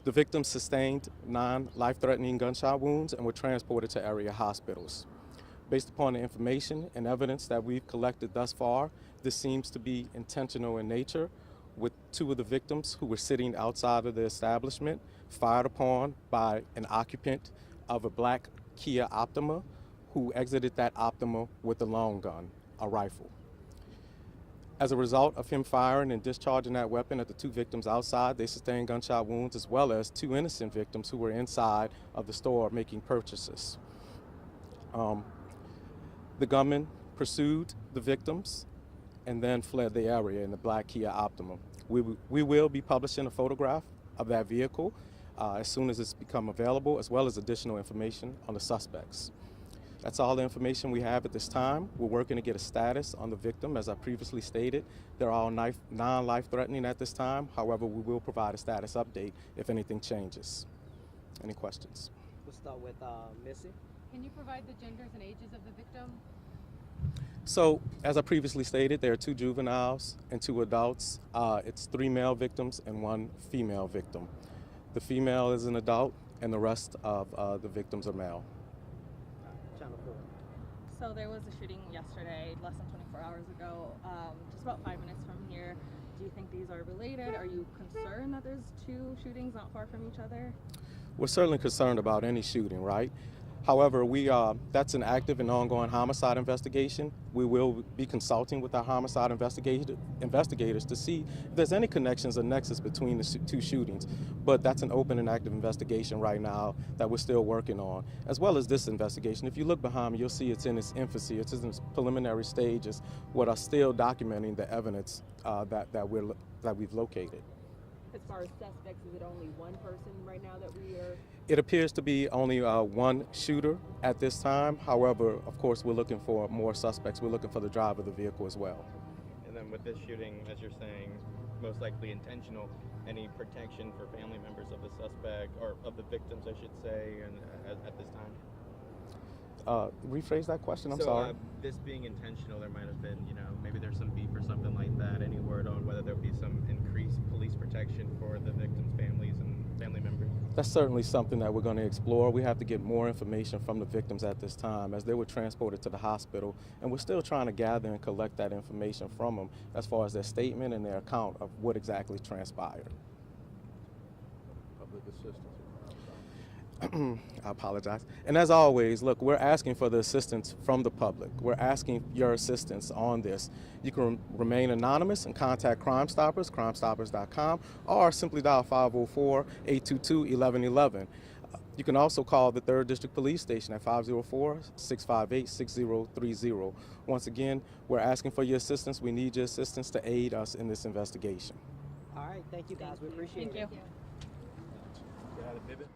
The victims sustained 9 life-threatening gunshot wounds and were transported to area hospitals. Based upon the information and evidence that we've collected thus far, this seems to be intentional in nature, with 2 of the victims who were sitting outside of the establishment fired upon by an occupant of a black Kia Optima who exited that Optima with a long gun, a rifle. As a result of him firing and discharging that weapon at the 2 victims outside, they sustained gunshot wounds, as well as 2 innocent victims who were inside of the store making purchases. The gunman pursued the victims and then fled the area in the black Kia Optima. We will be publishing a photograph of that vehicle as soon as it's become available, as well as additional information on the suspects. That's all the information we have at this time. We're working to get a status on the victim. As I previously stated, they're all non-life-threatening at this time. However, we will provide a status update if anything changes. Any questions? We'll start with Missy. Can you provide the genders and ages of the victim? So, as I previously stated, there are 2 juveniles and 2 adults. It's 3 male victims and 1 female victim. The female is an adult, and the rest of the victims are male. Channel 4. So there was a shooting yesterday, less than 24 hours ago, just about 5 minutes from here. Do you think these are related? Are you concerned that there's 2 shootings not far from each other? We're certainly concerned about any shooting, right? However, that's an active and ongoing homicide investigation. We will be consulting with our homicide investigators to see if there's any connections or nexus between the 2 shootings. But that's an open and active investigation right now that we're still working on, as well as this investigation. If you look behind me, you'll see it's in its infancy. It's in its preliminary stages, what are still documenting the evidence that we've located. As far as suspects, is it only one person right now that we are? It appears to be only 1 shooter at this time. However, of course, we're looking for more suspects. We're looking for the driver of the vehicle as well. And then with this shooting, as you're saying, most likely intentional, any protection for family members of the suspect, or of the victims, I should say, and at this time? Rephrase that question, I'm so, sorry. This being intentional, there might have been, maybe there's some beef or something like that. Any word on whether there'll be some increased police protection for the victims' families and family members? That's certainly something that we're going to explore. We have to get more information from the victims at this time, as they were transported to the hospital, and we're still trying to gather and collect that information from them as far as their statement and their account of what exactly transpired. Public assistance. I apologize. And as always, look, we're asking for the assistance from the public. We're asking your assistance on this. You can remain anonymous and contact Crime Stoppers, crimestoppers.com, or simply dial 504-822-1111. You can also call the 3rd District Police Station at 504-658-6030. Once again, we're asking for your assistance. We need your assistance to aid us in this investigation. All right, thank you guys. We appreciate it. Thank you. Get out of Bibbit.